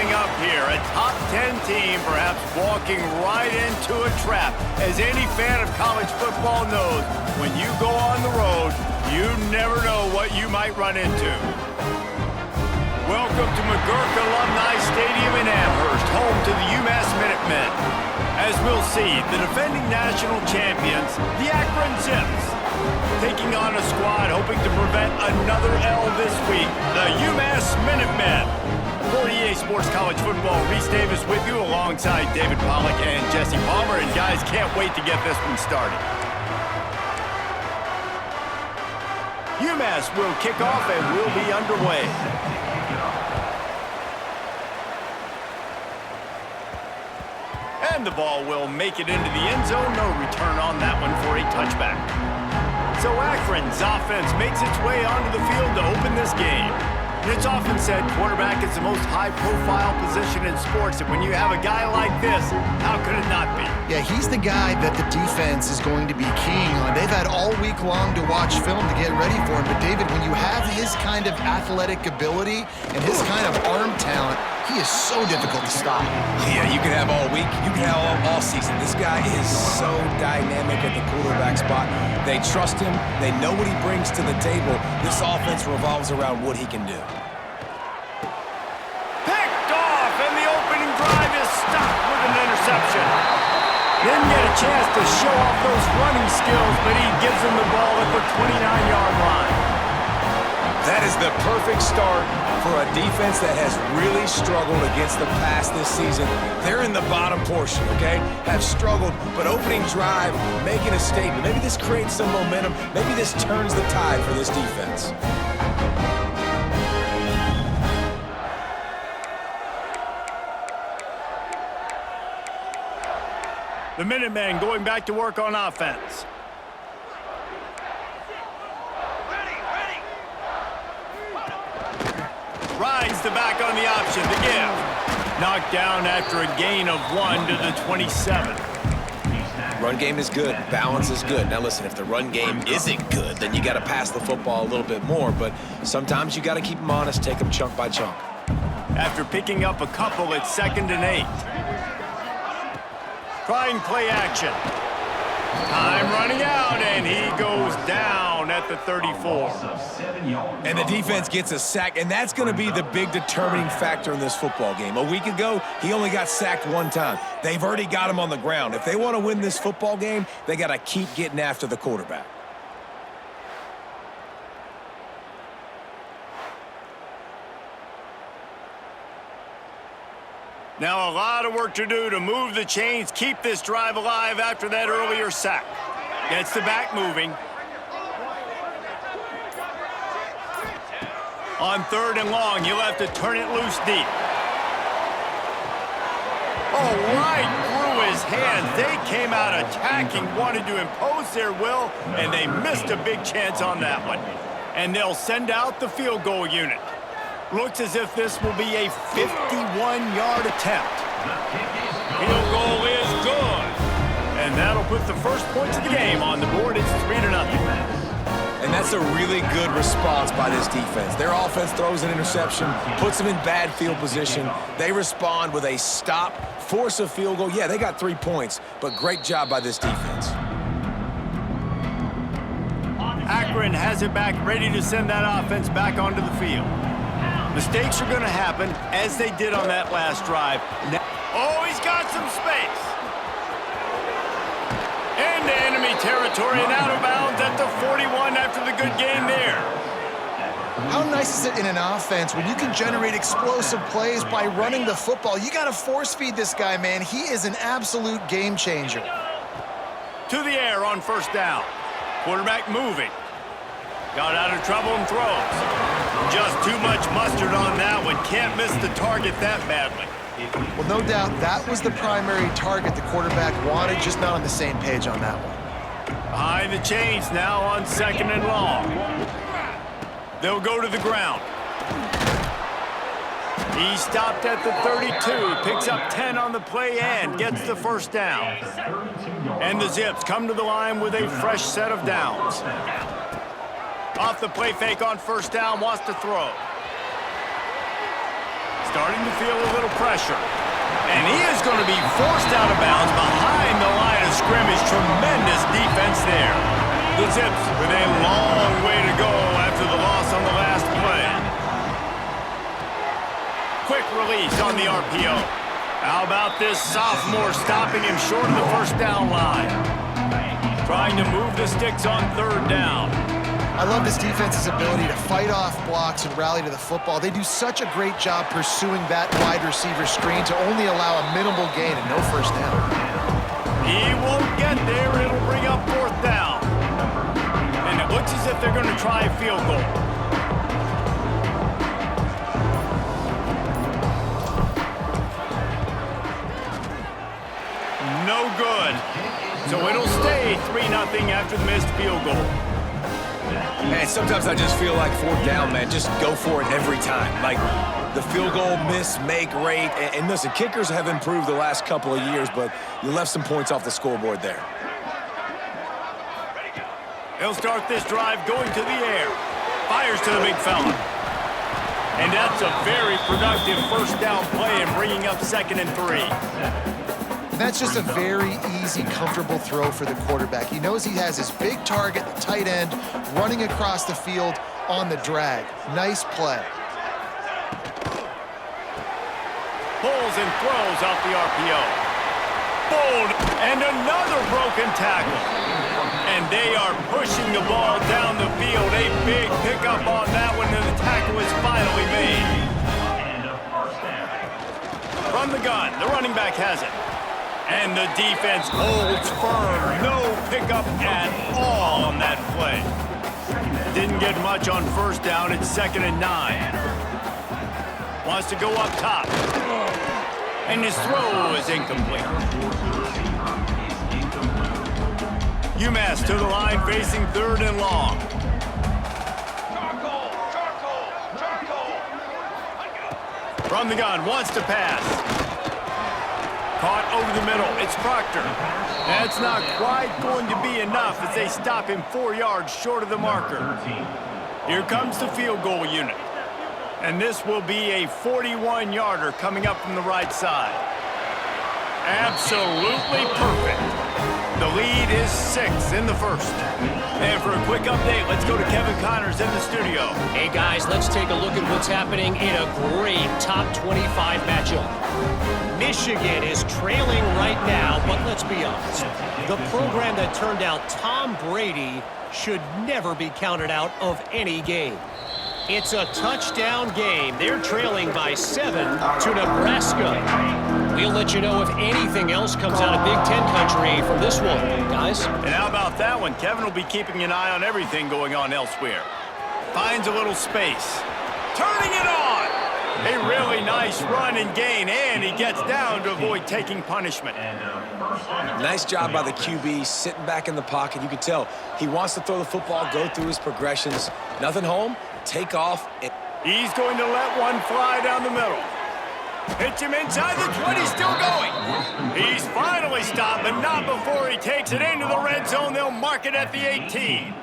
coming up here. A top 10 team perhaps walking right into a trap. As any fan of college football knows, when you go on the road, you never know what you might run into. Welcome to McGurk Alumni Stadium in Amherst, home to the UMass Minutemen. As we'll see, the defending national champions, the Akron Zips, taking on a squad hoping to prevent another L this week, the UMass Minutemen. For EA Sports College Football, Reese Davis with you alongside David Pollack and Jesse Palmer. And guys, can't wait to get this one started. UMass will kick off and we'll be underway. And the ball will make it into the end zone. No return on that one for a touchback. So Akron's offense makes its way onto the field to open this game. And it's often said quarterback is the most high-profile position in sports, and when you have a guy like this, how could it not be? Yeah, he's the guy that the defense is going to be keying on. They've had all week long to watch film to get ready for him, but David, when you have his kind of athletic ability and his kind of arm talent, he is so difficult to stop. Yeah, you can have all week, you can have all season. This guy is so dynamic at the quarterback spot. They trust him. They know what he brings to the table. This offense revolves around what he can do. Picked off, and the opening drive is stopped with an interception. Didn't get a chance to show off those running skills, but he gives them the ball at the 29-yard line. That is the perfect start for a defense that has really struggled against the pass this season. They're in the bottom portion, okay? Have struggled, but opening drive, making a statement. Maybe this creates some momentum. Maybe this turns the tide for this defense. The Minutemen going back to work on offense. Rides the back on the option, the give. Knocked down after a gain of 1 to the 27. Run game is good. Balance is good. Now listen, if the run game isn't good, then you got to pass the football a little bit more. But sometimes you got to keep them honest, take them chunk by chunk. After picking up a couple, it's 2nd and 8. Trying play action. Time running out, and he goes down at the 34. And the defense gets a sack, and that's going to be the big determining factor in this football game. A week ago, he only got sacked 1 time. They've already got him on the ground. If they want to win this football game, they got to keep getting after the quarterback. Now a lot of work to do to move the chains, keep this drive alive after that earlier sack. Gets the back moving. On 3rd and long, you'll have to turn it loose deep. Oh, right through his hands. They came out attacking, wanted to impose their will, and they missed a big chance on that one. And they'll send out the field goal unit. Looks as if this will be a 51-yard attempt. Field goal is good. And that'll put the first points of the game on the board. It's 3-0. And that's a really good response by this defense. Their offense throws an interception, puts them in bad field position. They respond with a stop, force a field goal. Yeah, they got 3 points, but great job by this defense. Akron has it back, ready to send that offense back onto the field. Mistakes are going to happen, as they did on that last drive. Oh, he's got some space. Into enemy territory and out of bounds at the 41 after the good game there. How nice is it in an offense when you can generate explosive plays by running the football? You got to force feed this guy, man. He is an absolute game changer. To the air on 1st down. Quarterback moving. Got out of trouble and throws. Just too much mustard on that one. Can't miss the target that badly. Well, no doubt that was the primary target the quarterback wanted, just not on the same page on that one. Behind the chains now on 2nd and long. They'll go to the ground. He stopped at the 32, picks up 10 on the play and gets the 1st down. And the Zips come to the line with a fresh set of downs. Off the play fake on 1st down, wants to throw. starting to feel a little pressure. And he is going to be forced out of bounds behind the line of scrimmage. Tremendous defense there. The Zips with a long way to go after the loss on the last play. Quick release on the RPO. How about this sophomore stopping him short of the first down line? Trying to move the sticks on third down. I love this defense's ability to fight off blocks and rally to the football. They do such a great job pursuing that wide receiver screen to only allow a minimal gain and no first down. He won't get there. It'll bring up fourth down. And it looks as if they're going to try a field goal. No good. So it'll stay 3-0 after the missed field goal. Man, sometimes I just feel like fourth down, man. Just go for it every time. Like the field goal miss-make rate. And listen, kickers have improved the last couple of years, but you left some points off the scoreboard there. He'll start this drive going to the air. Fires to the big fella. And that's a very productive first down play and bringing up 2nd and 3. That's just a very easy, comfortable throw for the quarterback. He knows he has his big target, the tight end, running across the field on the drag. Nice play. Pulls and throws out the RPO. Bold, and another broken tackle. And they are pushing the ball down the field. A big pickup on that one, and the tackle is finally made. From the gun, the running back has it. And the defense holds firm. No pickup at all on that play. Didn't get much on first down. It's 2nd and 9. Wants to go up top. And his throw is incomplete. UMass to the line facing 3rd and long. From the gun, wants to pass. Caught over the middle. It's Proctor. That's not quite going to be enough as they stop him 4 yards short of the marker. Here comes the field goal unit. And this will be a 41-yarder coming up from the right side. Absolutely perfect. The lead is 6 in the first. And for a quick update, let's go to Kevin Connors in the studio. Hey guys, let's take a look at what's happening in a great top 25 matchup. Michigan is trailing right now, but let's be honest. The program that turned out Tom Brady should never be counted out of any game. It's a touchdown game. They're trailing by 7 to Nebraska. We'll let you know if anything else comes out of Big Ten country from this one, guys. And how about that one? Kevin will be keeping an eye on everything going on elsewhere. Finds a little space. Turning it on! A really nice run and gain, and he gets down to avoid taking punishment. Nice job by the QB, sitting back in the pocket. You can tell he wants to throw the football, go through his progressions. Nothing home, take off. He's going to let one fly down the middle. Hits him inside the 20, still going. He's finally stopped, but not before he takes it into the red zone. They'll mark it at the 18.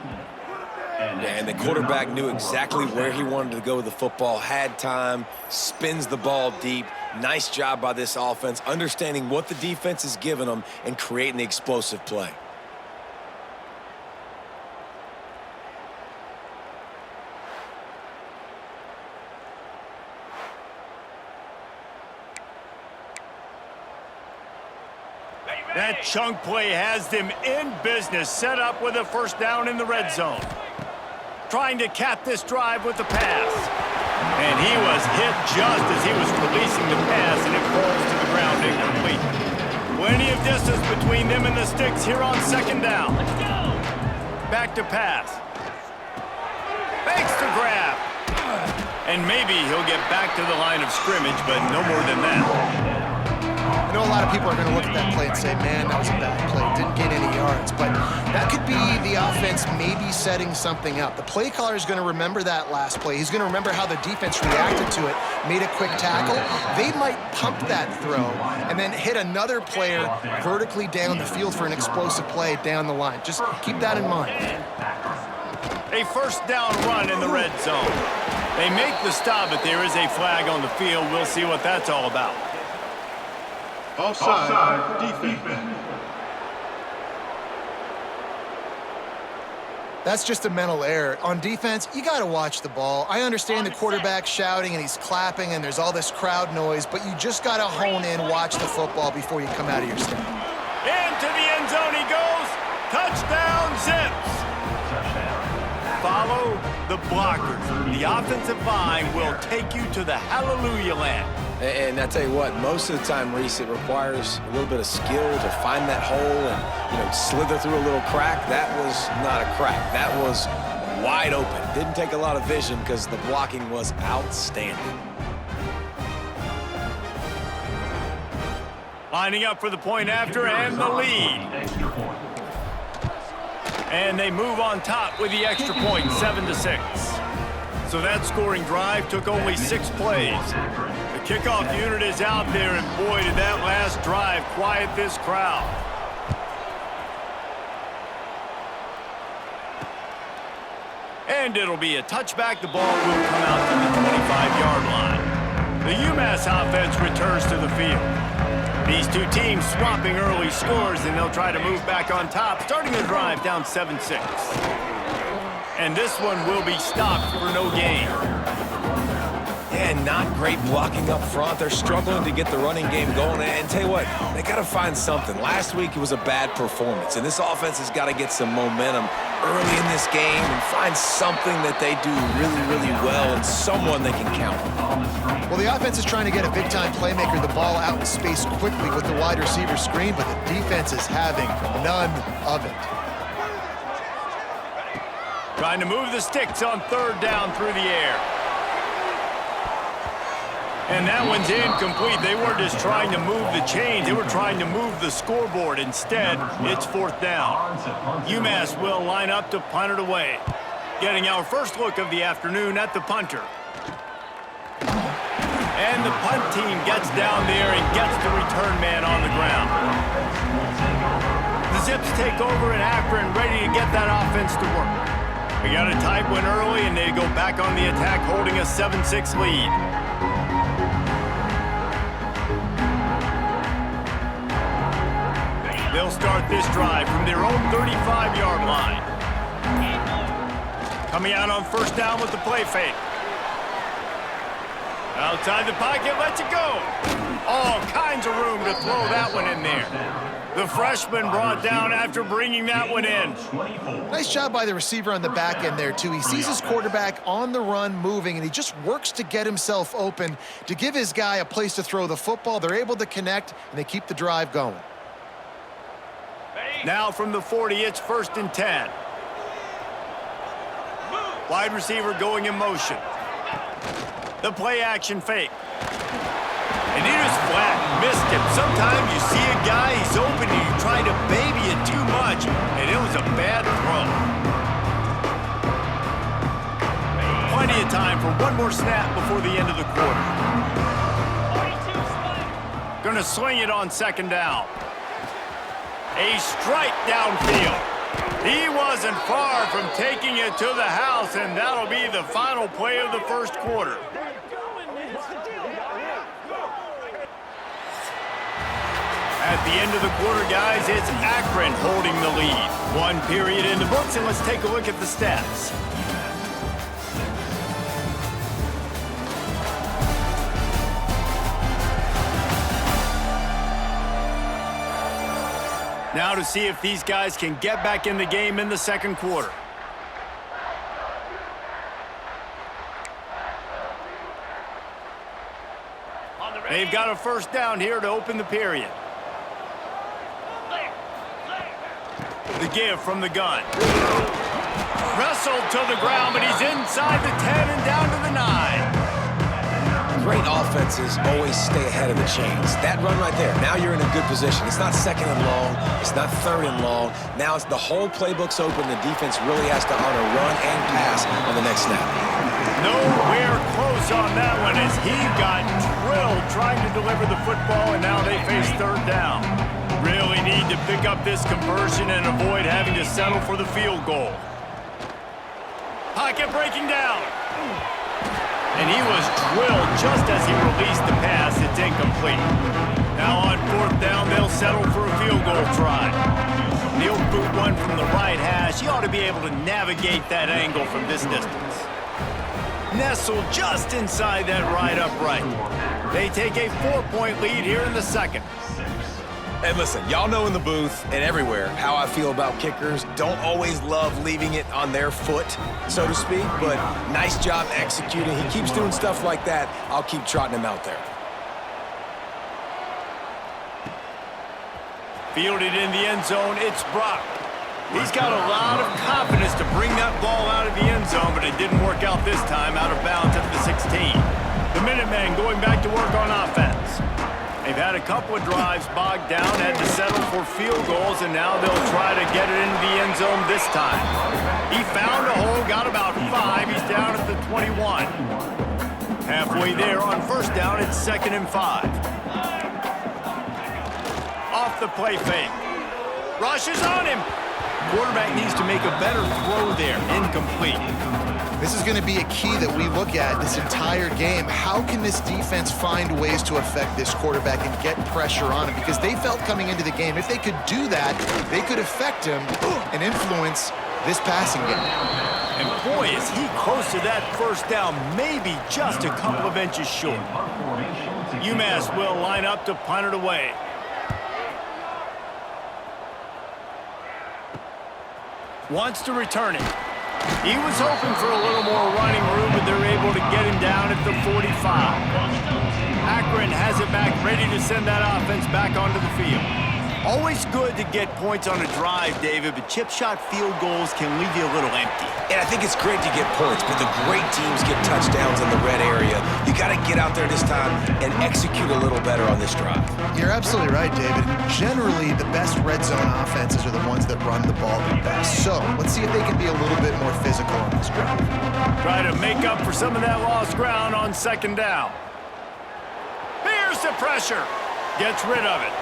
And the quarterback knew exactly where he wanted to go with the football, had time, spins the ball deep. Nice job by this offense, understanding what the defense is giving them and creating the explosive play. That chunk play has them in business, set up with a first down in the red zone. Trying to cap this drive with the pass. And he was hit just as he was releasing the pass, and it falls to the ground incomplete. Plenty of distance between them and the sticks here on 2nd down. Back to pass. Fakes to grab. And maybe he'll get back to the line of scrimmage, but no more than that. I know a lot of people are going to look at that play and say, man, that was a bad play. Didn't gain any yards. But that could be the offense maybe setting something up. The play caller is going to remember that last play. He's going to remember how the defense reacted to it, made a quick tackle. They might pump that throw and then hit another player vertically down the field for an explosive play down the line. Just keep that in mind. A first down run in the red zone. They make the stop, but there is a flag on the field. We'll see what that's all about. Offside, defense. That's just a mental error. On defense, you got to watch the ball. I understand the quarterback shouting and he's clapping and there's all this crowd noise, but you just got to hone in, watch the football before you come out of your step. Into the end zone he goes. Touchdown, Zips. Follow the blockers. The offensive line will take you to the hallelujah land. And I tell you what, most of the time, Reese, it requires a little bit of skill to find that hole and, slither through a little crack. That was not a crack. That was wide open. Didn't take a lot of vision because the blocking was outstanding. Lining up for the point after and the lead. And they move on top with the extra point, 7-6. So that scoring drive took only 6 plays. The kickoff unit is out there, and boy, did that last drive quiet this crowd. And it'll be a touchback. The ball will come out to the 25-yard line. The UMass offense returns to the field. These two teams swapping early scores, and they'll try to move back on top, starting the drive down 7-6. And this one will be stopped for no gain. Yeah, not great blocking up front. They're struggling to get the running game going. And tell you what, they got to find something. Last week, it was a bad performance, and this offense has got to get some momentum early in this game and find something that they do really, really well and someone they can count on. Well, the offense is trying to get a big-time playmaker the ball out in space quickly with the wide receiver screen, but the defense is having none of it. Trying to move the sticks on 3rd down through the air. And that one's incomplete. They weren't just trying to move the chains. They were trying to move the scoreboard. Instead, it's 4th down. UMass will line up to punt it away. Getting our first look of the afternoon at the punter. And the punt team gets down there and gets the return man on the ground. The Zips take over in Akron, ready to get that offense to work. We got a tight one early, and they go back on the attack, holding a 7-6 lead. They'll start this drive from their own 35-yard line. Coming out on 1st down with the play fake. Outside the pocket, lets it go. All kinds of room to throw that one in there. The freshman brought down after bringing that one in. Nice job by the receiver on the back end there, too. He sees his quarterback on the run moving, and he just works to get himself open to give his guy a place to throw the football. They're able to connect, and they keep the drive going. Now from the 40, it's 1st and 10. Wide receiver going in motion. The play action fake. And he was flat, missed him. Sometimes you see a guy, he's open, and you try to baby it too much, and it was a bad throw. Plenty of time for one more snap before the end of the quarter. Gonna swing it on 2nd down. A strike downfield. He wasn't far from taking it to the house, and that'll be the final play of the 1st quarter. At the end of the quarter, guys, it's Akron holding the lead. 1 period in the books, and let's take a look at the stats. Now to see if these guys can get back in the game in the 2nd quarter. They've got a 1st down here to open the period. The give from the gun. Wrestled to the ground, but he's inside the 10 and down to the 9. Great offenses always stay ahead of the chains. That run right there, now you're in a good position. It's not 2nd and long. It's not 3rd and long. Now it's the whole playbook's open. The defense really has to honor run and pass on the next snap. Nowhere close on that one as he got drilled trying to deliver the football, and now they face 3rd down. Really need to pick up this conversion and avoid having to settle for the field goal. Pocket breaking down. And he was drilled just as he released the pass. It's incomplete. Now on fourth down, they'll settle for a field goal try. He'll boot one from the right hash. He ought to be able to navigate that angle from this distance. Nestled just inside that right upright. They take a 4-point lead here in the second. And listen, y'all know in the booth and everywhere how I feel about kickers. Don't always love leaving it on their foot, so to speak, but nice job executing. He keeps doing stuff like that. I'll keep trotting him out there. Fielded in the end zone, it's Brock. He's got a lot of confidence to bring that ball out of the end zone, but it didn't work out this time, out of bounds at the 16. The Minutemen going back to work on offense. They've had a couple of drives bogged down, had to settle for field goals, and now they'll try to get it into the end zone this time. He found a hole, got about 5. He's down at the 21. Halfway there on first down, it's 2nd and 5. Off the play fake. Rushes on him. Quarterback needs to make a better throw there. Incomplete. This is going to be a key that we look at this entire game. How can this defense find ways to affect this quarterback and get pressure on him? Because they felt coming into the game, if they could do that, they could affect him and influence this passing game. And boy, is he close to that first down, maybe just a couple of inches short. UMass will line up to punt it away. Wants to return it. He was hoping for a little more running room, but they're able to get him down at the 45. Akron has it back, ready to send that offense back onto the field. Always good to get points on a drive, David, but chip shot field goals can leave you a little empty. And I think it's great to get points, but the great teams get touchdowns in the red area. You got to get out there this time and execute a little better on this drive. You're absolutely right, David. Generally, the best red zone offenses are the ones that run the ball the best. So let's see if they can be a little bit more physical on this drive. Try to make up for some of that lost ground on 2nd down. Here's the pressure. Gets rid of it.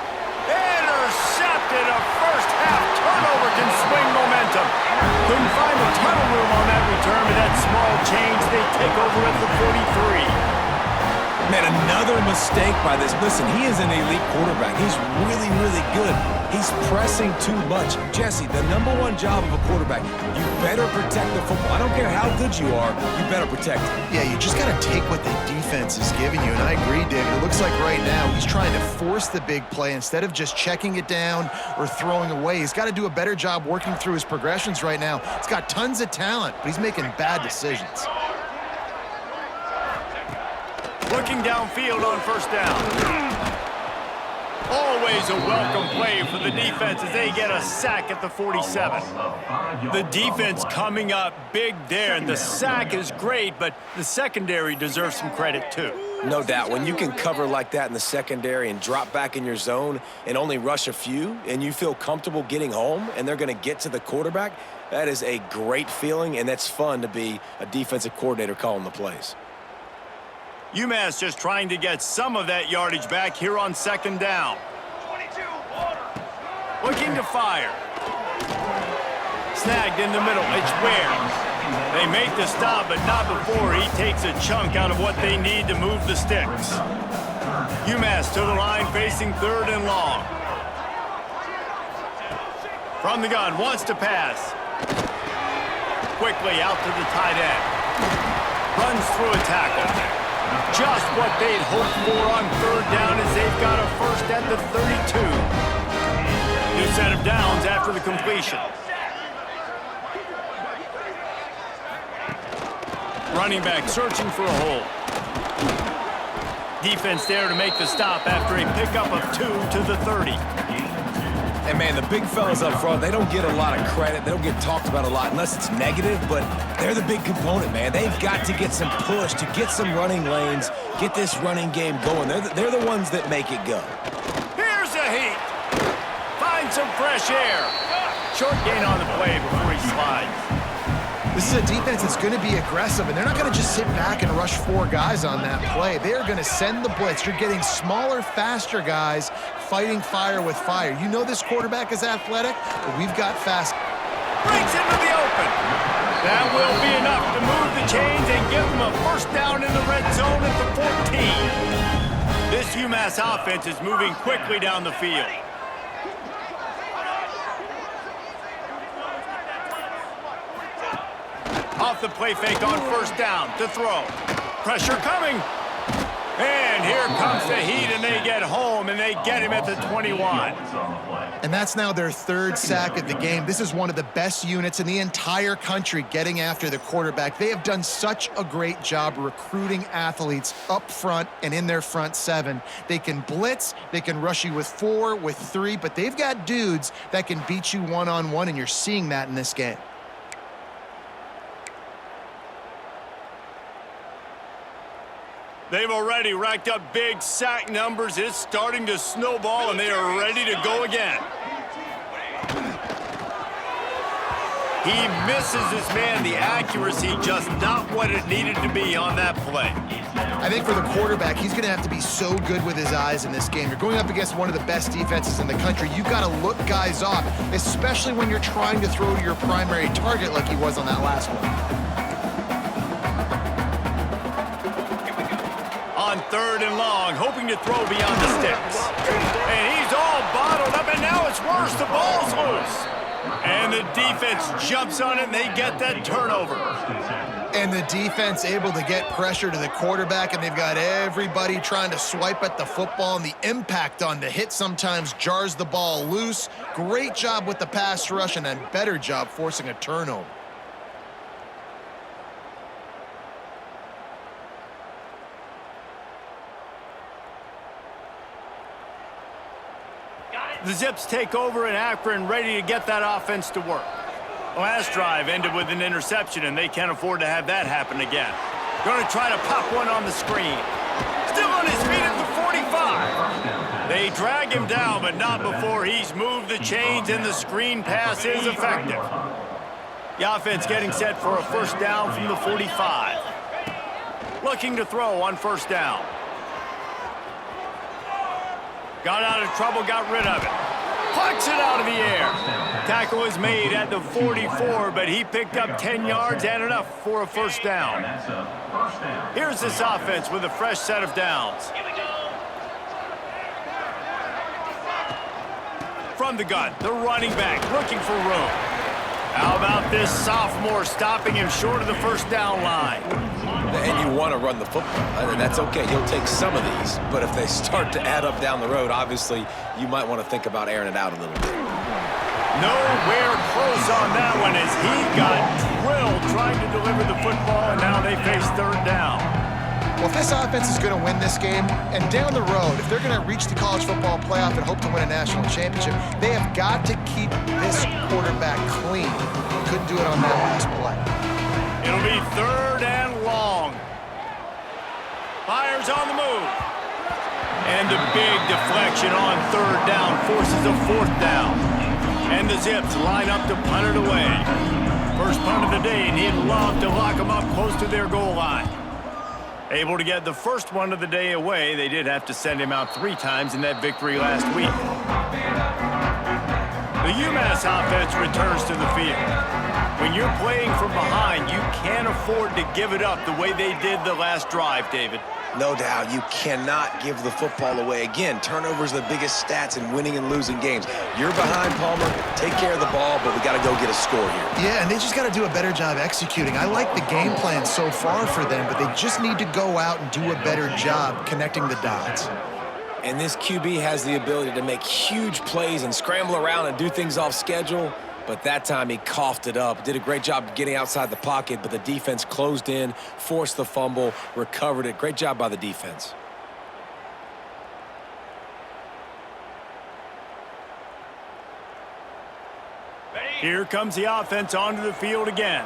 Intercepted. A first-half turnover can swing momentum. Couldn't find a ton of room on that return, but that small change, they take over at the 43. Man, another mistake by this. Listen, he is an elite quarterback. He's really, really good. He's pressing too much. Jesse, the #1 job of a quarterback, you better protect the football. I don't care how good you are, you better protect it. Yeah, you just got to take what the defense is giving you, and I agree, David. It looks like right now he's trying to force the big play instead of just checking it down or throwing away. He's got to do a better job working through his progressions right now. He's got tons of talent, but he's making bad decisions. Looking downfield on first down. Always a welcome play for the defense as they get a sack at the 47. The defense coming up big there, and the sack is great, but the secondary deserves some credit too. No doubt. When you can cover like that in the secondary and drop back in your zone and only rush a few, and you feel comfortable getting home and they're going to get to the quarterback, that is a great feeling, and that's fun to be a defensive coordinator calling the plays. UMass just trying to get some of that yardage back here on 2nd down. Looking to fire. Snagged in the middle. It's Ware. They make the stop, but not before he takes a chunk out of what they need to move the sticks. UMass to the line facing 3rd and long. From the gun, wants to pass. Quickly out to the tight end. Runs through a tackle. Just what they'd hoped for on 3rd down as they've got a first at the 32. New set of downs after the completion. Running back searching for a hole. Defense there to make the stop after a pickup of 2 to the 30. And, man, the big fellas up front, they don't get a lot of credit. They don't get talked about a lot unless it's negative, but they're the big component, man. They've got to get some push, to get some running lanes, get this running game going. They're the ones that make it go. Here's a heat. Find some fresh air. Short gain on the play before he slides. This is a defense that's going to be aggressive, and they're not going to just sit back and rush 4 guys on that play. They are going to send the blitz. You're getting smaller, faster guys fighting fire with fire. You know this quarterback is athletic, but we've got fast. Breaks into the open. That will be enough to move the chains and give them a first down in the red zone at the 14. This UMass offense is moving quickly down the field. Off the play fake on first down to throw. Pressure coming. And here comes the heat, and they get home, and they get him at the 21. And that's now their third sack of the game. This is one of the best units in the entire country getting after the quarterback. They have done such a great job recruiting athletes up front and in their front seven. They can blitz, they can rush you with 4, with 3, but they've got dudes that can beat you one-on-one, and you're seeing that in this game. They've already racked up big sack numbers. It's starting to snowball, and they are ready to go again. He misses his man. The accuracy just not what it needed to be on that play. I think for the quarterback, he's going to have to be so good with his eyes in this game. You're going up against one of the best defenses in the country. You've got to look guys off, especially when you're trying to throw to your primary target like he was on that last one. On 3rd and long, hoping to throw beyond the sticks. And he's all bottled up, and now it's worse. The ball's loose. And the defense jumps on it, and they get that turnover. And the defense able to get pressure to the quarterback, and they've got everybody trying to swipe at the football, and the impact on the hit sometimes jars the ball loose. Great job with the pass rush, and a better job forcing a turnover. The Zips take over in Akron, ready to get that offense to work. Last drive ended with an interception, and they can't afford to have that happen again. Going to try to pop one on the screen. Still on his feet at the 45. They drag him down, but not before he's moved the chains, and the screen pass is effective. The offense getting set for a first down from the 45. Looking to throw on first down. Got out of trouble, got rid of it. Plucks it out of the air. Tackle is made at the 44, but he picked up 10 yards and enough for a first down. Here's this offense with a fresh set of downs. From the gun, the running back looking for room. How about this sophomore stopping him short of the first down line? And you want to run the football. That's okay. You'll take some of these. But if they start to add up down the road, obviously, you might want to think about airing it out a little bit. Nowhere close on that one as he got drilled trying to deliver the football, and now they face 3rd down. Well, if this offense is going to win this game, and down the road, if they're going to reach the college football playoff and hope to win a national championship, they have got to keep this quarterback clean. Couldn't do it on that last play. It'll be 3rd and long. Fires on the move. And a big deflection on 3rd down forces a 4th down. And the Zips line up to punt it away. First punt of the day, and he'd love to lock them up close to their goal line. Able to get the first one of the day away. They did have to send him out 3 times in that victory last week. The UMass offense returns to the field. When you're playing from behind, you can't afford to give it up the way they did the last drive, David. No doubt, you cannot give the football away. Again, turnovers are the biggest stats in winning and losing games. You're behind, Palmer. Take care of the ball, but we got to go get a score here. Yeah, and they just got to do a better job executing. I like the game plan so far for them, but they just need to go out and do a better job connecting the dots. And this QB has the ability to make huge plays and scramble around and do things off schedule. But that time he coughed it up. Did a great job getting outside the pocket, but the defense closed in, forced the fumble, recovered it. Great job by the defense. Here comes the offense onto the field again.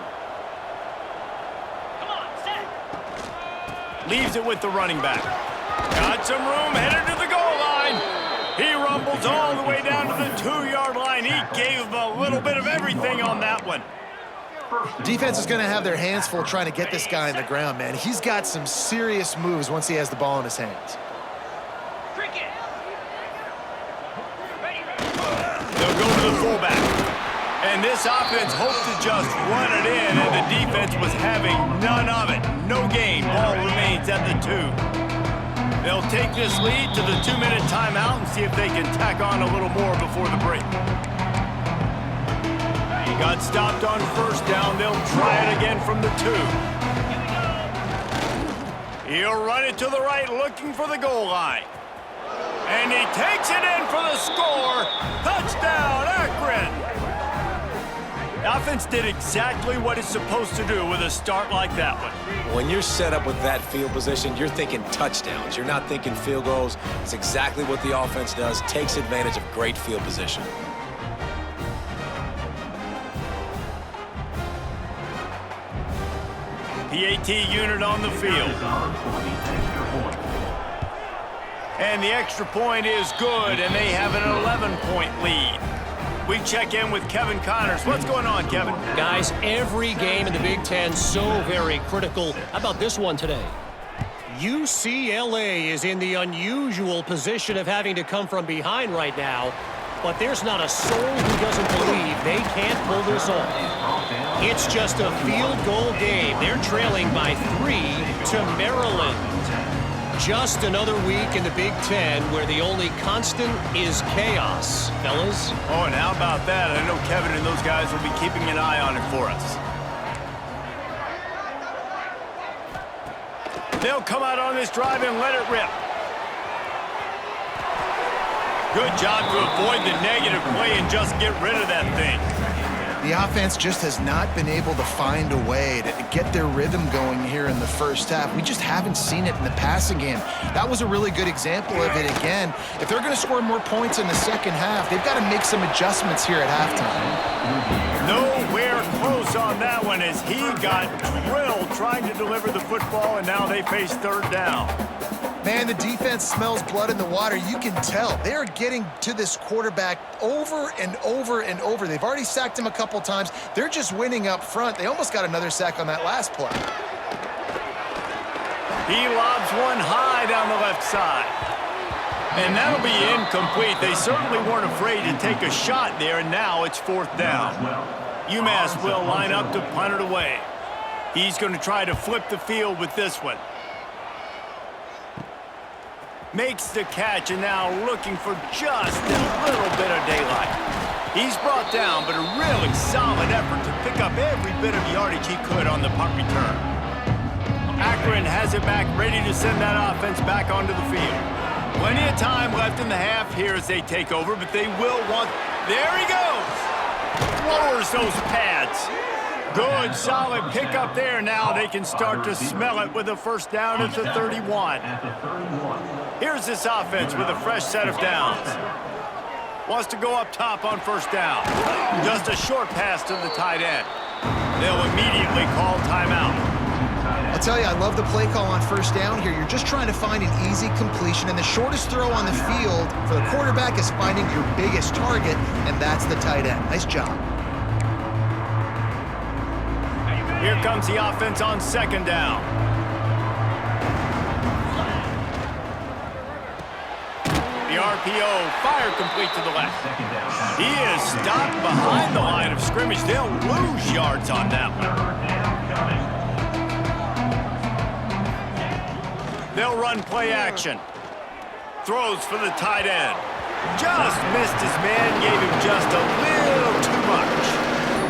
Leaves it with the running back. Got some room, headed to the goal line. He rumbles all the way down to the 2-yard line. He gave him a little bit of everything on that one. Defense is going to have their hands full trying to get this guy on the ground, man. He's got some serious moves once he has the ball in his hands. They'll go to the fullback. And this offense hoped to just run it in, and the defense was having none of it. No gain. Ball remains at the 2. They'll take this lead to the 2-minute timeout and see if they can tack on a little more before the break. He got stopped on first down. They'll try it again from the 2. He'll run it to the right, looking for the goal line. And he takes it in for the score. Touchdown, Akron! The offense did exactly what it's supposed to do with a start like that one. When you're set up with that field position, you're thinking touchdowns. You're not thinking field goals. It's exactly what the offense does, takes advantage of great field position. PAT unit on the field. And the extra point is good, and they have an 11-point lead. We check in with Kevin Connors. What's going on, Kevin? Guys, every game in the Big Ten so very critical. How about this one today? UCLA is in the unusual position of having to come from behind right now, but there's not a soul who doesn't believe they can't pull this off. It's just a field goal game. They're trailing by 3 to Maryland. Just another week in the Big Ten where the only constant is chaos, fellas. Oh, and how about that? I know Kevin and those guys will be keeping an eye on it for us. They'll come out on this drive and let it rip. Good job to avoid the negative play and just get rid of that thing. The offense just has not been able to find a way to get their rhythm going here in the first half. We just haven't seen it in the passing game. That was a really good example of it again. If they're going to score more points in the second half, they've got to make some adjustments here at halftime. Nowhere close on that one as he got drilled trying to deliver the football, and now they face third down. Man, the defense smells blood in the water. You can tell. They are getting to this quarterback over and over and over. They've already sacked him a couple times. They're just winning up front. They almost got another sack on that last play. He lobs one high down the left side. And that'll be incomplete. They certainly weren't afraid to take a shot there, and now it's fourth down. UMass will line up to punt it away. He's going to try to flip the field with this one. Makes the catch, and now looking for just a little bit of daylight. He's brought down, but a really solid effort to pick up every bit of yardage he could on the punt return. Akron has it back, ready to send that offense back onto the field. Plenty of time left in the half here as they take over, but they will want... There he goes! Lowers those pads. Good, solid pickup there. Now they can start to smell it with a first down at the 31. Here's this offense with a fresh set of downs. Wants to go up top on first down. Just a short pass to the tight end. They'll immediately call timeout. I'll tell you, I love the play call on first down here. You're just trying to find an easy completion, and the shortest throw on the field for the quarterback is finding your biggest target, and that's the tight end. Nice job. Here comes the offense on second down. The RPO, fire complete to the left. He is stopped behind the line of scrimmage. They'll lose yards on that one. They'll run play action. Throws for the tight end. Just missed his man, gave him just a little too much.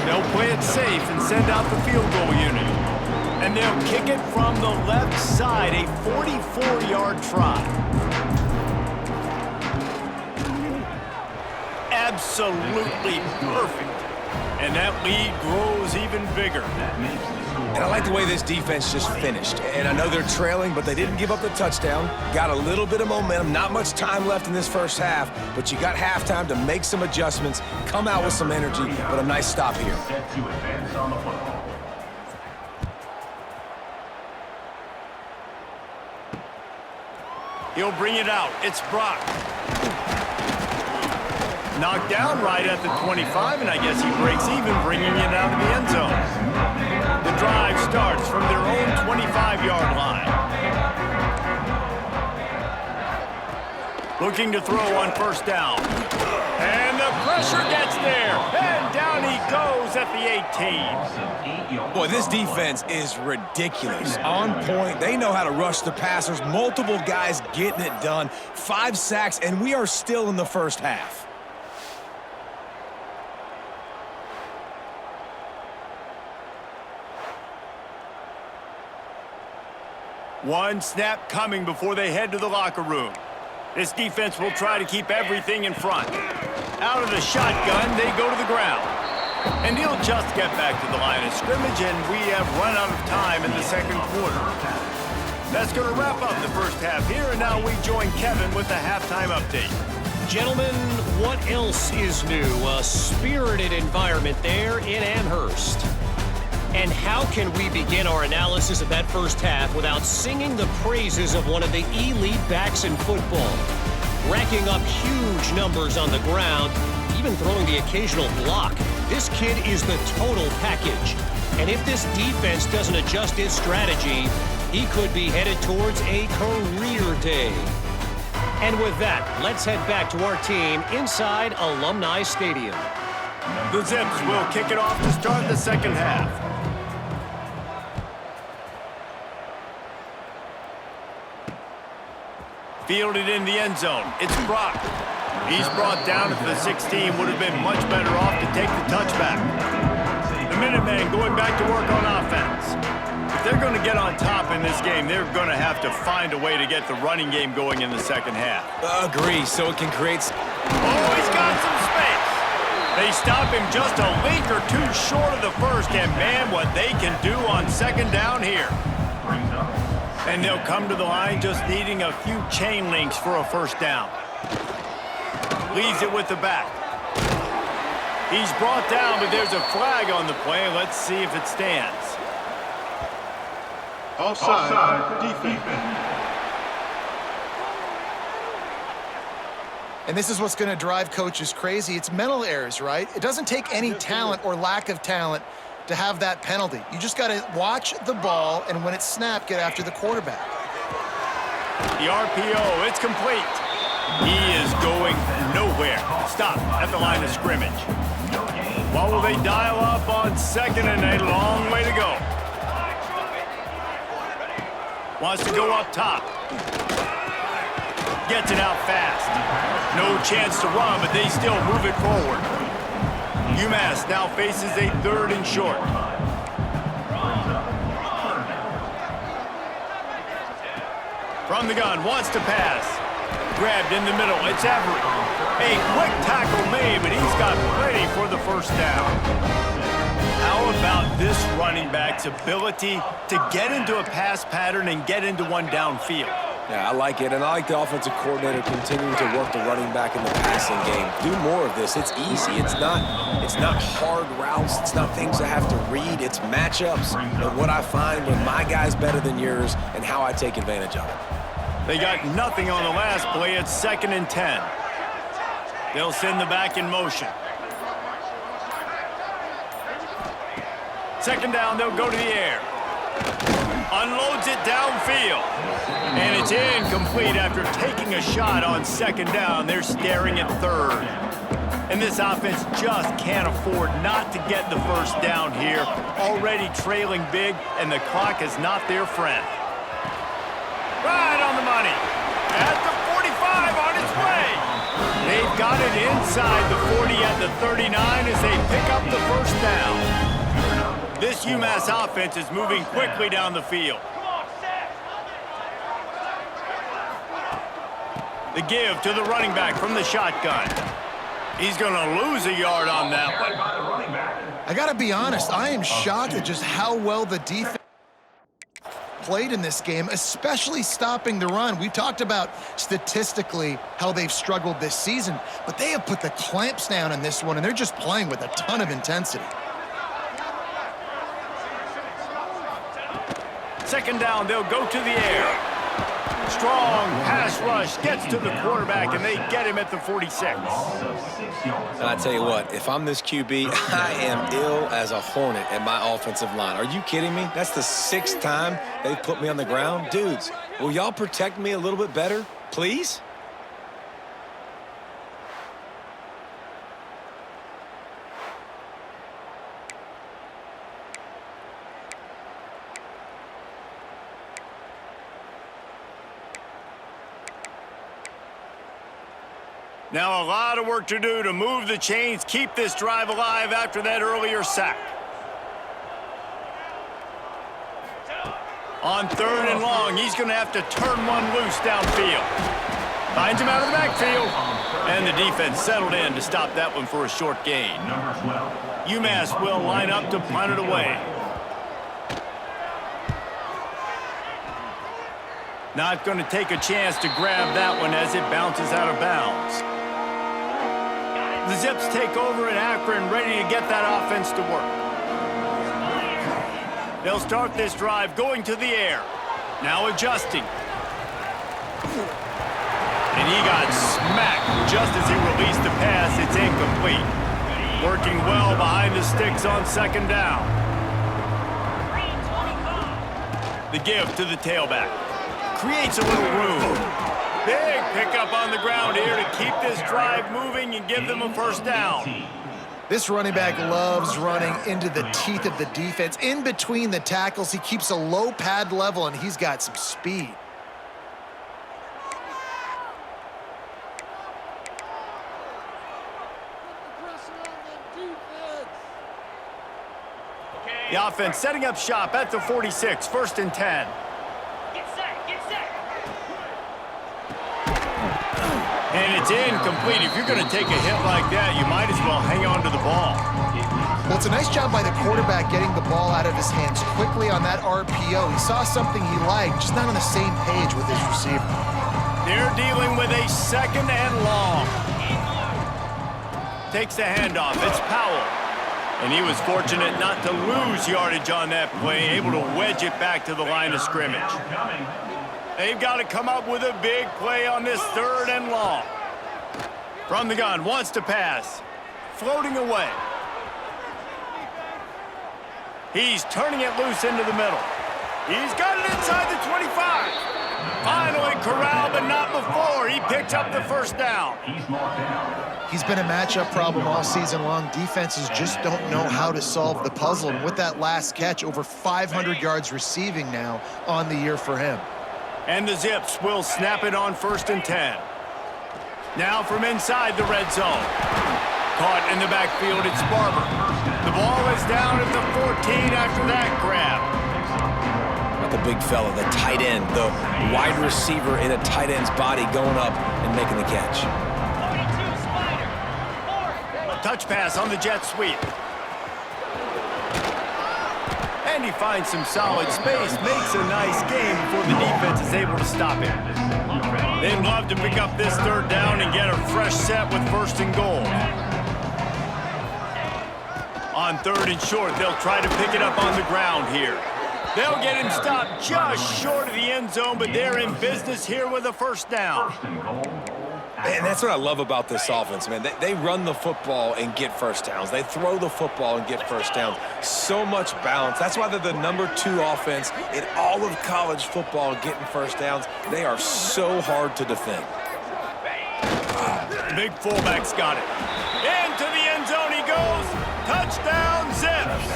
They'll play it safe and send out the field goal unit. And they'll kick it from the left side, a 44-yard try. Absolutely perfect. And that lead grows even bigger. And I like the way this defense just finished. And I know they're trailing, but they didn't give up the touchdown. Got a little bit of momentum. Not much time left in this first half, but you got halftime to make some adjustments, come out with some energy, but a nice stop here. He'll bring it out. It's Brock. Knocked down right at the 25, and I guess he breaks even, bringing it out of the end zone. The drive starts from their own 25-yard line. Looking to throw on first down. And the pressure gets there. And down he goes. at the 18. Boy, this defense is ridiculous. On point. They know how to rush the passers. Multiple guys getting it done. 5 sacks, and we are still in the first half. One snap coming before they head to the locker room. This defense will try to keep everything in front. Out of the shotgun, they go to the ground. And he'll just get back to the line of scrimmage, and we have run out of time in the second quarter. That's going to wrap up the first half here, and now we join Kevin with the halftime update. Gentlemen, what else is new? A spirited environment there in Amherst. And how can we begin our analysis of that first half without singing the praises of one of the elite backs in football? Racking up huge numbers on the ground, even throwing the occasional block. This kid is the total package. And if this defense doesn't adjust its strategy, he could be headed towards a career day. And with that, let's head back to our team inside Alumni Stadium. The Zips will kick it off to start the second half. Fielded in the end zone. It's Brock. He's brought down at the 16. Would have been much better off to take the touchback. The Minutemen going back to work on offense. If they're going to get on top in this game, they're going to have to find a way to get the running game going in the second half. Agree, so it can create... Oh, he's got some space. They stop him just a link or two short of the first, and man, what they can do on second down here. And they'll come to the line just needing a few chain links for a first down. Leaves it with the back. He's brought down, but there's a flag on the play. Let's see if it stands. Offside, defense. And this is what's going to drive coaches crazy. It's mental errors, right? It doesn't take any talent or lack of talent to have that penalty. You just got to watch the ball, and when it's snapped, get after the quarterback. The RPO, it's complete. He is going nowhere. Stop at the line of scrimmage. What will they dial up on second and a long way to go? Wants to go up top. Gets it out fast. No chance to run, but they still move it forward. UMass now faces a 3rd and short. From the gun, wants to pass. Grabbed in the middle, it's Everett. A quick tackle made, but he's got plenty for the first down. How about this running back's ability to get into a pass pattern and get into one downfield? Yeah, I like it, and I like the offensive coordinator continuing to work the running back in the passing game. Do more of this. It's easy. It's not hard routes. It's not things I have to read. It's matchups and what I find when my guy's better than yours and how I take advantage of it. They got nothing on the last play. It's 2nd and 10. They'll send the back in motion. Second down, they'll go to the air. Unloads it downfield. And it's incomplete after taking a shot on second down. They're staring at 3rd. And this offense just can't afford not to get the first down here. Already trailing big, and the clock is not their friend. Right on the money. At the 45 on its way. They've got it inside the 40 at the 39 as they pick up the first down. This UMass offense is moving quickly down the field. The give to the running back from the shotgun. He's going to lose a yard on that one. I got to be honest, I am shocked at just how well the defense played in this game, especially stopping the run. We talked about statistically how they've struggled this season, but they have put the clamps down in this one, and they're just playing with a ton of intensity. Second down, they'll go to the air. Strong pass rush gets to the quarterback, and they get him at the 46. And I tell you what, if I'm this QB, I am ill as a hornet at my offensive line. Are you kidding me? That's the 6th time they've put me on the ground. Dudes, will y'all protect me a little bit better, please? Now a lot of work to do to move the chains, keep this drive alive after that earlier sack. On 3rd and long, he's going to have to turn one loose downfield. Finds him out of the backfield. And the defense settled in to stop that one for a short gain. UMass will line up to punt it away. Not going to take a chance to grab that one as it bounces out of bounds. The Zips take over in Akron, ready to get that offense to work. They'll start this drive going to the air. Now adjusting. And he got smacked just as he released the pass. It's incomplete. Working well behind the sticks on 2nd down. The give to the tailback. Creates a little room. Big pickup on the ground here to keep this drive moving and give them a 1st down. This running back loves running into the teeth of the defense. In between the tackles, he keeps a low pad level, and he's got some speed. The offense setting up shop at the 46, 1st and 10. And it's incomplete. If you're going to take a hit like that, you might as well hang on to the ball. Well, it's a nice job by the quarterback getting the ball out of his hands quickly on that RPO. He saw something he liked, just not on the same page with his receiver. They're dealing with a 2nd and long. Takes the handoff. It's Powell. And he was fortunate not to lose yardage on that play, able to wedge it back to the line of scrimmage. They've got to come up with a big play on this 3rd and long. From the gun, wants to pass. Floating away. He's turning it loose into the middle. He's got it inside the 25. Finally corralled, but not before. He picks up the 1st down. He's been a matchup problem all season long. Defenses just don't know how to solve the puzzle. And with that last catch, over 500 yards receiving now on the year for him. And the Zips will snap it on 1st and 10. Now from inside the red zone. Caught in the backfield, it's Barber. The ball is down at the 14 after that grab. The big fella, the tight end, the wide receiver in a tight end's body going up and making the catch. Touch pass on the jet sweep. And he finds some solid space, makes a nice game before the defense is able to stop him. They'd love to pick up this 3rd down and get a fresh set with 1st and goal. On 3rd and short, they'll try to pick it up on the ground here. They'll get him stopped just short of the end zone, but they're in business here with a 1st down. And that's what I love about this offense, man. They run the football and get 1st downs. They throw the football and get 1st downs. So much balance. That's why they're the #2 offense in all of college football getting 1st downs. They are so hard to defend. Big fullback's got it. Into the end zone he goes. Touchdown, Zips.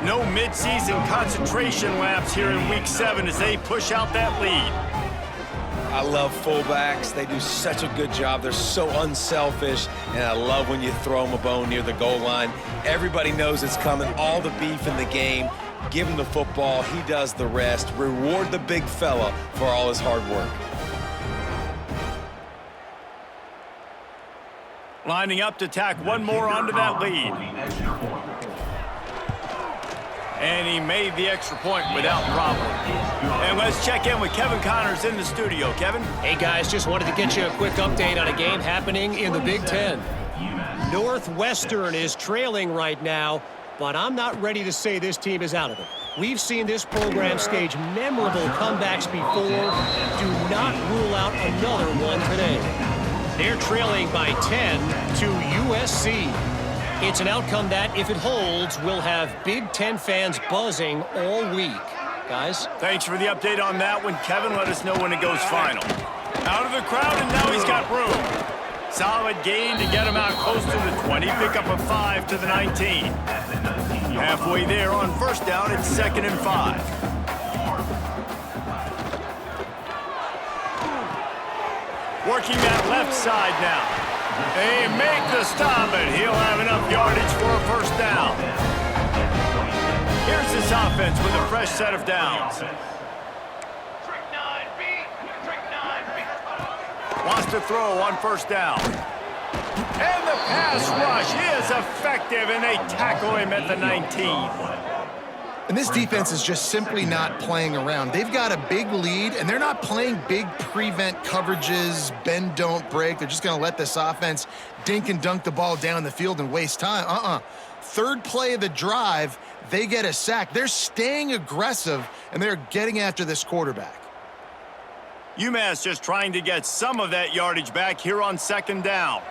No midseason concentration laps here in Week 7 as they push out that lead. I love fullbacks. They do such a good job. They're so unselfish, and I love when you throw them a bone near the goal line. Everybody knows it's coming. All the beef in the game. Give him the football. He does the rest. Reward the big fella for all his hard work. Lining up to tack one more onto that lead. And he made the extra point without problem. And let's check in with Kevin Connors in the studio. Kevin? Hey, guys, just wanted to get you a quick update on a game happening in the Big Ten. Northwestern is trailing right now, but I'm not ready to say this team is out of it. We've seen this program stage memorable comebacks before. Do not rule out another one today. They're trailing by 10 to USC. It's an outcome that, if it holds, will have Big Ten fans buzzing all week. Guys? Thanks for the update on that one, Kevin. Let us know when it goes final. Out of the crowd, and now he's got room. Solid gain to get him out close to the 20. Pick up a 5 to the 19. Halfway there on 1st down, it's 2nd and 5. 1 Working that left side now. They make the stop, and he'll have enough yardage for a first down. Here's this offense with a fresh set of downs. Wants to throw on first down. And the pass rush is effective, and they tackle him at the 19. And this defense is just simply not playing around. They've got a big lead, and they're not playing big prevent coverages, bend, don't break. They're just going to let this offense dink and dunk the ball down the field and waste time. Third play of the drive, they get a sack. They're staying aggressive, and they're getting after this quarterback. UMass just trying to get some of that yardage back here on second down.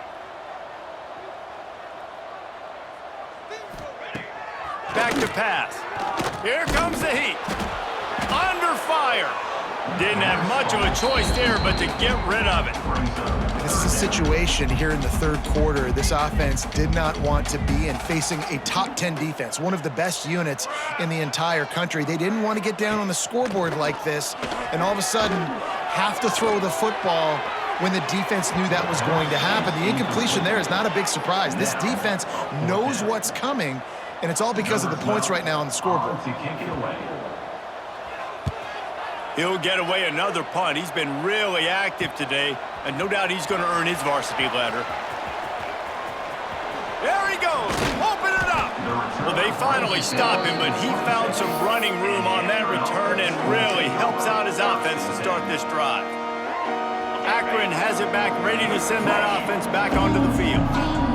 Back to pass. Here comes the heat. Under fire. Didn't have much of a choice there, but to get rid of it. This is a situation here in the third quarter this offense did not want to be in, facing a top 10 defense, one of the best units in the entire country. They didn't want to get down on the scoreboard like this and all of a sudden have to throw the football when the defense knew that was going to happen. The incompletion there is not a big surprise. This defense knows what's coming, and it's all because of the points right now on the scoreboard. He'll get away another punt. He's been really active today, and no doubt he's going to earn his varsity letter. There he goes. Open it up. Well, they finally stop him, but he found some running room on that return and really helps out his offense to start this drive. Akron has it back, ready to send that offense back onto the field.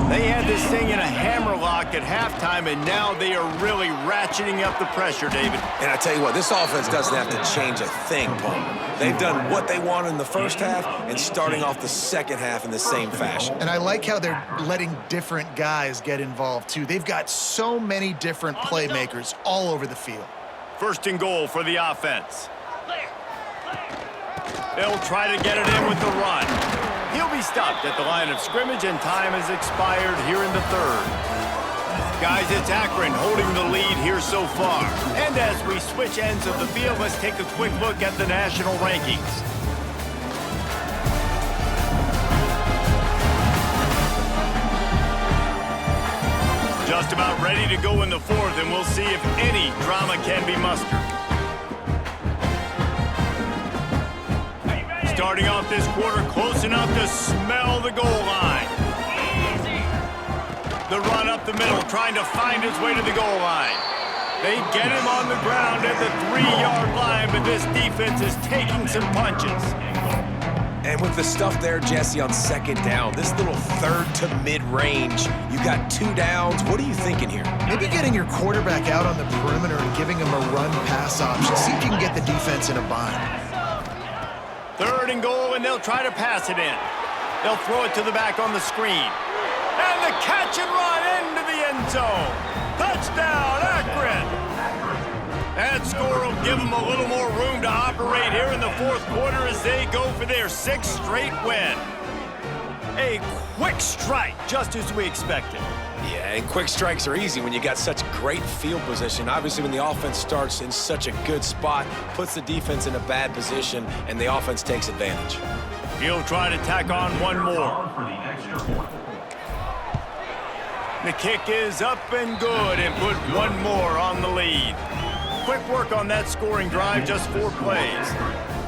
They had this thing in a hammerlock at halftime, and now they are really ratcheting up the pressure, David. And I tell you what, this offense doesn't have to change a thing, Paul. They've done what they wanted in the first half and starting off the second half in the same fashion. And I like how they're letting different guys get involved, too. They've got so many different playmakers all over the field. First and goal for the offense. They'll try to get it in with the run. He'll be stopped at the line of scrimmage, and time has expired here in the third. Guys, it's Akron holding the lead here so far. And as we switch ends of the field, let's take a quick look at the national rankings. Just about ready to go in the fourth, and we'll see if any drama can be mustered. Starting off this quarter close enough to smell the goal line. The run up the middle, trying to find his way to the goal line. They get him on the ground at the 3-yard line, but this defense is taking some punches. And with the stuff there, Jesse, on second down, this little third to mid-range, you got 2 downs. What are you thinking here? Maybe getting your quarterback out on the perimeter and giving him a run-pass option. See if you can get the defense in a bind. Third and goal, and they'll try to pass it in. They'll throw it to the back on the screen. And the catch and run into the end zone. Touchdown, Akron! That score will give them a little more room to operate here in the fourth quarter as they go for their 6th straight win. A quick strike, just as we expected. Yeah, and quick strikes are easy when you got such great field position. Obviously, when the offense starts in such a good spot, puts the defense in a bad position, and the offense takes advantage. He'll try to tack on one more. The kick is up and good, and put one more on the lead. Quick work on that scoring drive, just 4 plays.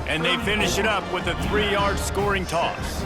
And they finish it up with a 3-yard scoring toss.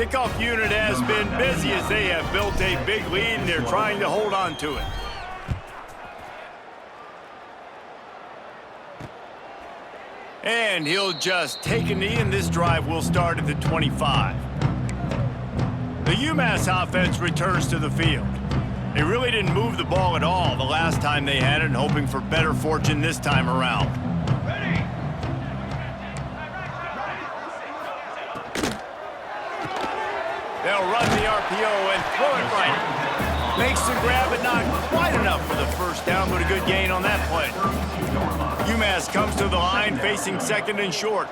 Kickoff unit has been busy as they have built a big lead and they're trying to hold on to it. And he'll just take a knee, and this drive will start at the 25. The UMass offense returns to the field. They really didn't move the ball at all the last time they had it, and hoping for better fortune this time around. They'll run the RPO and throw it right. Makes the grab, but not quite enough for the first down, but a good gain on that play. UMass comes to the line facing second and short.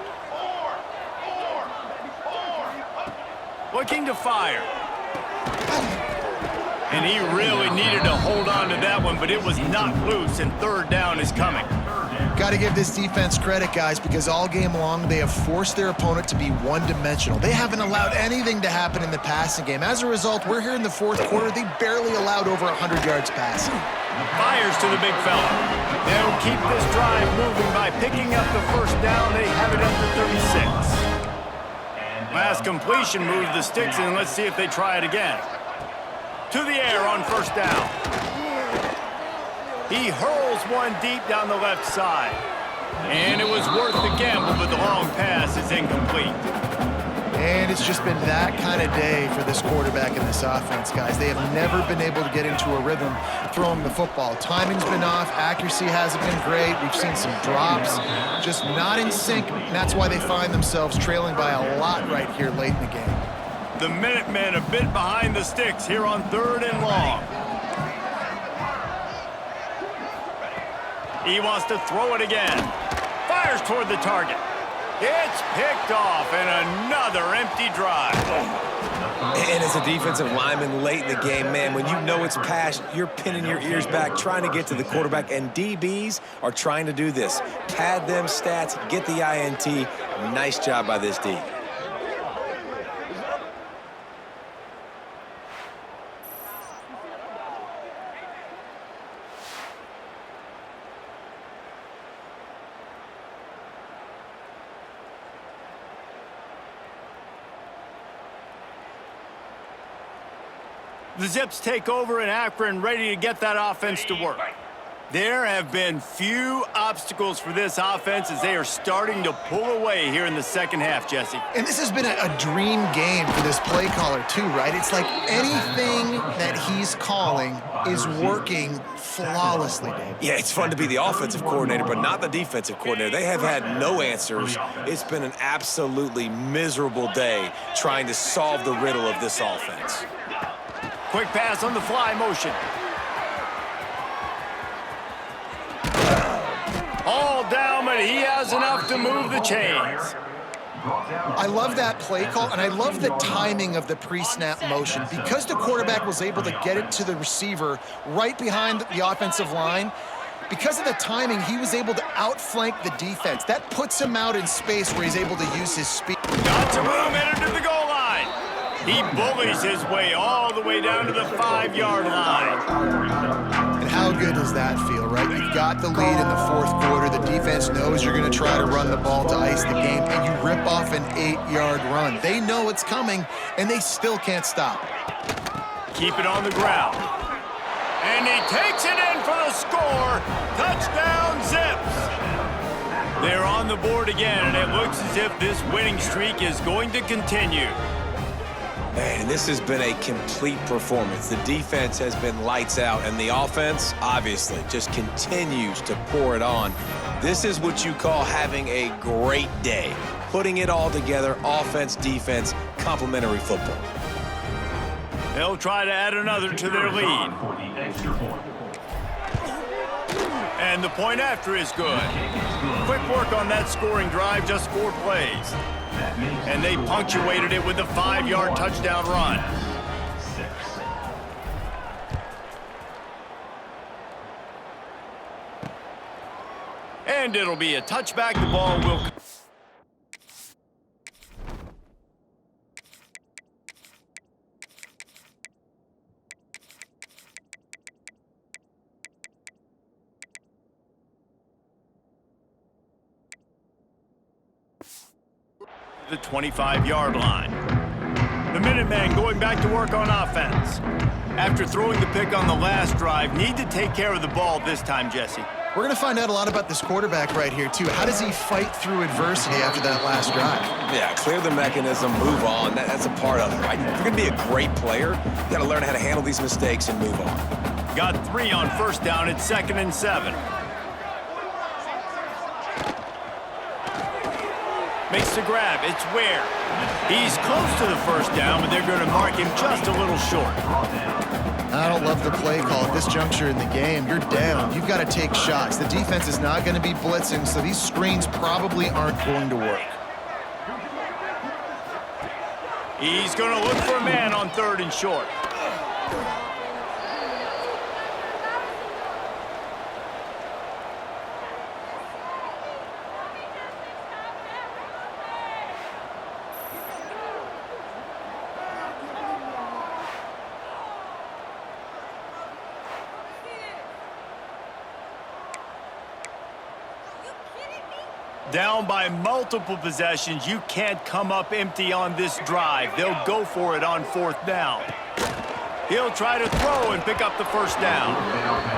Looking to fire. And he really needed to hold on to that one, but it was not loose, and third down is coming. Got to give this defense credit, guys, because all game long they have forced their opponent to be one-dimensional. They haven't allowed anything to happen in the passing game. As a result, we're here in the fourth quarter. They barely allowed over 100 yards passing. Fires to the big fella. They'll keep this drive moving by picking up the first down. They have it up to 36. Last completion moved the sticks, and let's see if they try it again. To the air on first down. He hurls one deep down the left side. And it was worth the gamble, but the long pass is incomplete. And it's just been that kind of day for this quarterback and this offense, guys. They have never been able to get into a rhythm throwing the football. Timing's been off. Accuracy hasn't been great. We've seen some drops, just not in sync. And that's why they find themselves trailing by a lot right here late in the game. The Minutemen a bit behind the sticks here on third and long. He wants to throw it again. Fires toward the target. It's picked off, and another empty drive. And as a defensive lineman late in the game, man, when you know it's pass, you're pinning your ears back, trying to get to the quarterback, and DBs are trying to do this. Pad them stats, get the INT. Nice job by this D. The Zips take over in Akron, ready to get that offense to work. There have been few obstacles for this offense as they are starting to pull away here in the second half, Jesse. And this has been a dream game for this play caller, too, right? It's like anything that he's calling is working flawlessly, Dave. Yeah, it's fun to be the offensive coordinator, but not the defensive coordinator. They have had no answers. It's been an absolutely miserable day trying to solve the riddle of this offense. Quick pass on the fly motion. All down, but he has enough to move the chains. I love that play call, and I love the timing of the pre-snap motion. Because the quarterback was able to get it to the receiver right behind the offensive line, because of the timing, he was able to outflank the defense. That puts him out in space where he's able to use his speed. Got some room, entered to the goal line. He bullies his way all the way down to the 5-yard line. And how good does that feel, right? You've got the lead in the fourth quarter. The defense knows you're going to try to run the ball to ice the game, and you rip off an 8-yard run. They know it's coming, and they still can't stop. Keep it on the ground. And he takes it in for the score. Touchdown, Zips. They're on the board again, and it looks as if this winning streak is going to continue. Man, this has been a complete performance. The defense has been lights out, and the offense, obviously, just continues to pour it on. This is what you call having a great day. Putting it all together, offense, defense, complementary football. They'll try to add another to their lead. And the point after is good. Quick work on that scoring drive, just 4 plays. And they punctuated it with a 5-yard touchdown run. And it'll be a touchback. The ball will... the 25-yard line. The Minutemen going back to work on offense. After throwing the pick on the last drive, need to take care of the ball this time, Jesse. We're going to find out a lot about this quarterback right here, too. How does he fight through adversity after that last drive? Yeah, clear the mechanism, move on. That's a part of it, right? If you're going to be a great player, you got to learn how to handle these mistakes and move on. Got 3 on first down. It's 2nd and 7. Makes the grab. It's Ware. He's close to the first down, but they're going to mark him just a little short. I don't love the play call at this juncture in the game. You're down. You've got to take shots. The defense is not going to be blitzing, so these screens probably aren't going to work. He's going to look for a man on 3rd and short. Down by multiple possessions, you can't come up empty on this drive. They'll go for it on 4th down. He'll try to throw and pick up the first down.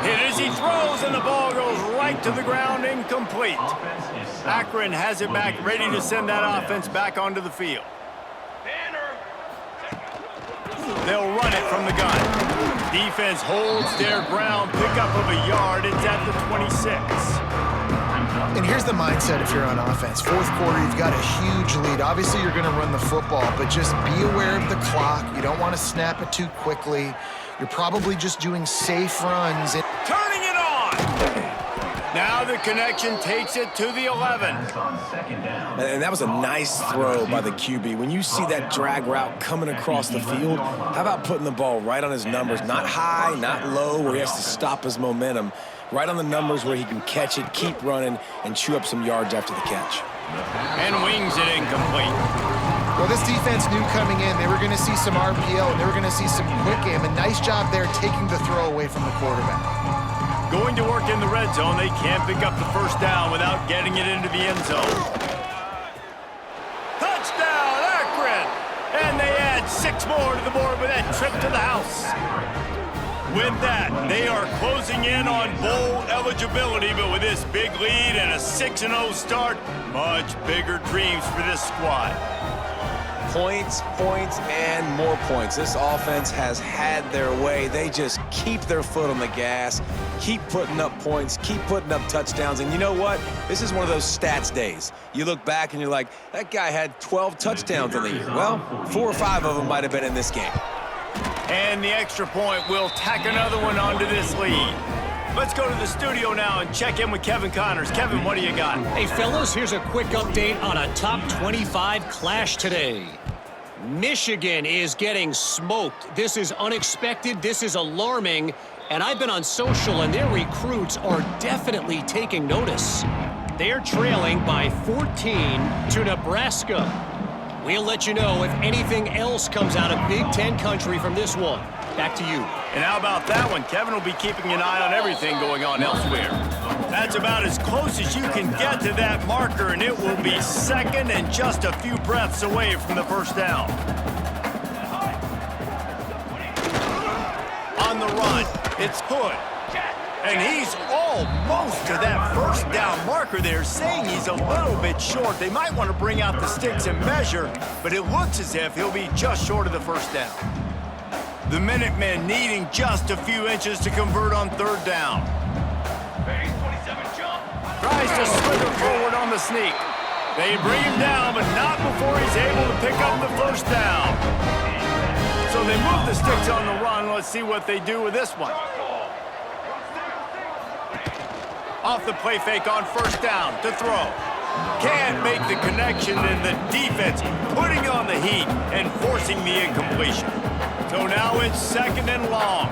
Hit as he throws, and the ball goes right to the ground, incomplete. Akron has it back, ready to send that offense back onto the field. They'll run it from the gun. Defense holds their ground, pickup of a yard. It's at the 26. And here's the mindset if you're on offense. 4th quarter, you've got a huge lead. Obviously, you're going to run the football, but just be aware of the clock. You don't want to snap it too quickly. You're probably just doing safe runs. Turning it on! Now the connection takes it to the 11. And that was a nice throw by the QB. When you see that drag route coming across the field, how about putting the ball right on his numbers? Not high, not low, where he has to stop his momentum. Right on the numbers where he can catch it, keep running, and chew up some yards after the catch. And wings it incomplete. Well, this defense knew coming in they were going to see some RPO, and they were going to see some quick game. A nice job there taking the throw away from the quarterback. Going to work in the red zone, they can't pick up the first down without getting it into the end zone. Touchdown, Akron! And they add 6 more to the board with that trip to the house. With that, they are closing in on bowl eligibility, but with this big lead and a 6-0 start, much bigger dreams for this squad. Points, points, and more points. This offense has had their way. They just keep their foot on the gas, keep putting up points, keep putting up touchdowns. And you know what? This is one of those stats days. You look back and you're like, that guy had 12 touchdowns in the year. Well, 4 or 5 of them might have been in this game. And the extra point will tack another one onto this lead. Let's go to the studio now and check in with Kevin Connors. Kevin, what do you got? Hey, fellas, here's a quick update on a top 25 clash today. Michigan is getting smoked. This is unexpected. This is alarming. And I've been on social, and their recruits are definitely taking notice. They're trailing by 14 to Nebraska. We'll let you know if anything else comes out of Big Ten country from this one. Back to you. And how about that one? Kevin will be keeping an eye on everything going on elsewhere. That's about as close as you can get to that marker, and it will be 2nd and just a few breaths away from the first down. On the run, it's Hood. And he's almost to that first down marker there, saying he's a little bit short. They might want to bring out the sticks and measure, but it looks as if he'll be just short of the first down. The Minutemen needing just a few inches to convert on 3rd down. Tries to slither forward on the sneak. They bring him down, but not before he's able to pick up the first down. So they move the sticks on the run. Let's see what they do with this one. Off the play fake on first down to throw. Can't make the connection, and the defense putting on the heat and forcing the incompletion. So now it's 2nd and long.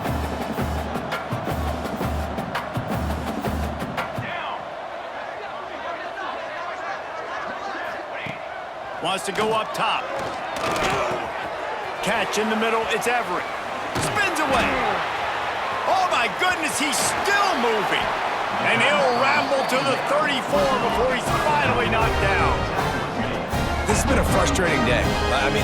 Wants to go up top. Catch in the middle, it's Everett. Spins away. Oh my goodness, he's still moving. And he'll ramble to the 34 before he's finally knocked down. This has been a frustrating day. I mean,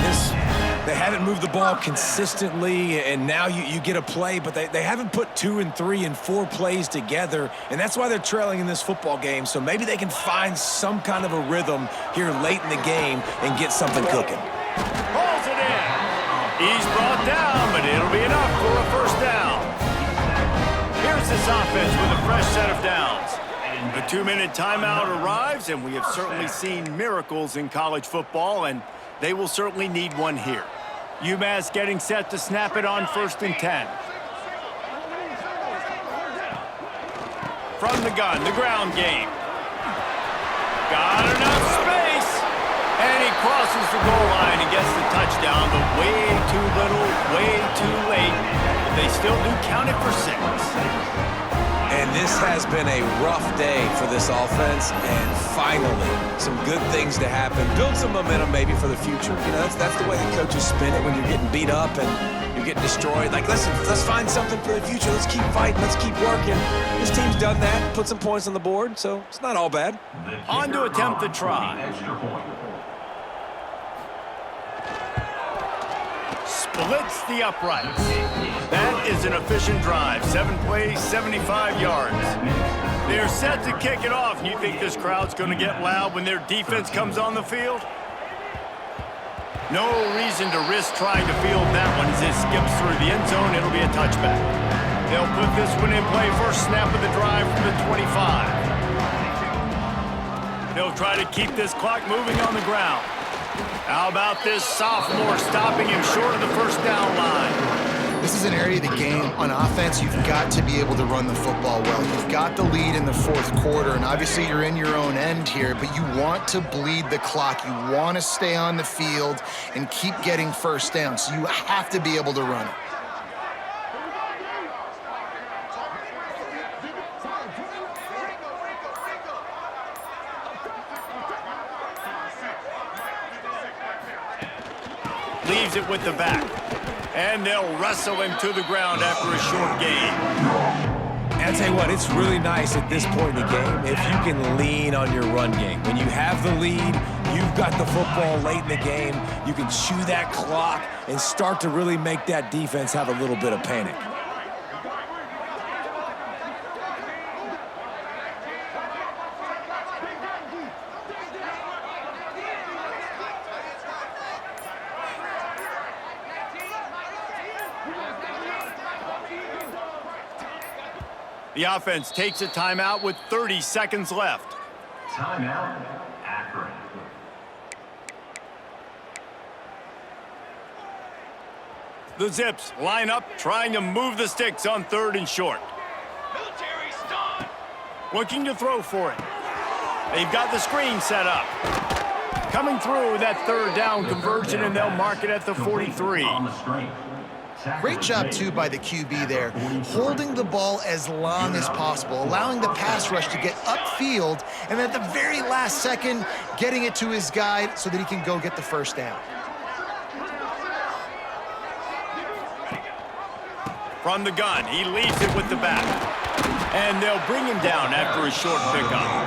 They haven't moved the ball consistently, and now you get a play, but they haven't put 2 and 3 and 4 plays together, and that's why they're trailing in this football game. So maybe they can find some kind of a rhythm here late in the game and get something cooking. Pulls it in. He's brought down, but it'll be enough for a first down. Here's this offense with a fresh set of downs. The 2-minute timeout arrives, and we have certainly seen miracles in college football, and they will certainly need one here. UMass getting set to snap it on 1st and 10. From the gun, the ground game. Got enough space. And he crosses the goal line and gets the touchdown, but way too little, way too late. But they still do count it for 6. And this has been a rough day for this offense, and finally, some good things to happen. Build some momentum maybe for the future. You know, that's the way the coaches spin it when you're getting beat up and you're getting destroyed. Like, listen, let's find something for the future. Let's keep fighting. Let's keep working. This team's done that, put some points on the board, so it's not all bad. On to attempt the try. Splits the uprights. That is an efficient drive. 7 plays, 75 yards. They're set to kick it off. You think this crowd's going to get loud when their defense comes on the field? No reason to risk trying to field that one as it skips through the end zone. It'll be a touchback. They'll put this one in play. First snap of the drive from the 25. They'll try to keep this clock moving on the ground. How about this sophomore stopping him short of the first down line? This is an area of the game on offense you've got to be able to run the football well. You've got the lead in the 4th quarter, and obviously you're in your own end here, but you want to bleed the clock. You want to stay on the field and keep getting first down, so you have to be able to run it. Leaves it with the back. And they'll wrestle him to the ground after a short gain. And I'll tell you what, it's really nice at this point in the game if you can lean on your run game. When you have the lead, you've got the football late in the game, you can chew that clock and start to really make that defense have a little bit of panic. The offense takes a timeout with 30 seconds left. Timeout, Akron. The Zips line up, trying to move the sticks on 3rd and short. Looking to throw for it. They've got the screen set up. Coming through with that 3rd down conversion, and they'll mark it at the 43. Great job, too, by the QB there, holding the ball as long as possible, allowing the pass rush to get upfield, and at the very last second, getting it to his guy so that he can go get the first down. From the gun, he leaves it with the back. And they'll bring him down after a short pickup.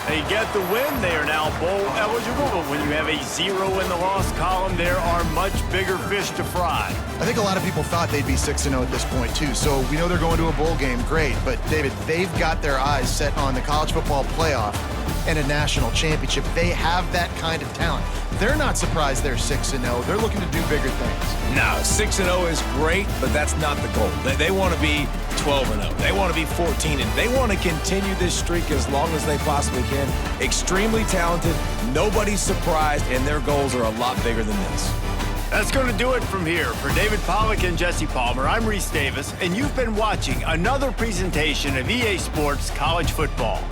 They get the win. They are now bowl eligible, but when you have a 0 in the loss column, there are much bigger fish to fry. I think a lot of people thought they'd be 6-0 at this point, too. So we know they're going to a bowl game. Great. But, David, they've got their eyes set on the college football playoff and a national championship. They have that kind of talent. They're not surprised they're 6-0. They're looking to do bigger things. No, 6-0 is great, but that's not the goal. They want to be 12-0. They want to be 14-0. They want to continue this streak as long as they possibly can. Extremely talented. Nobody's surprised, and their goals are a lot bigger than this. That's going to do it from here. For David Pollack and Jesse Palmer, I'm Reese Davis, and you've been watching another presentation of EA Sports College Football.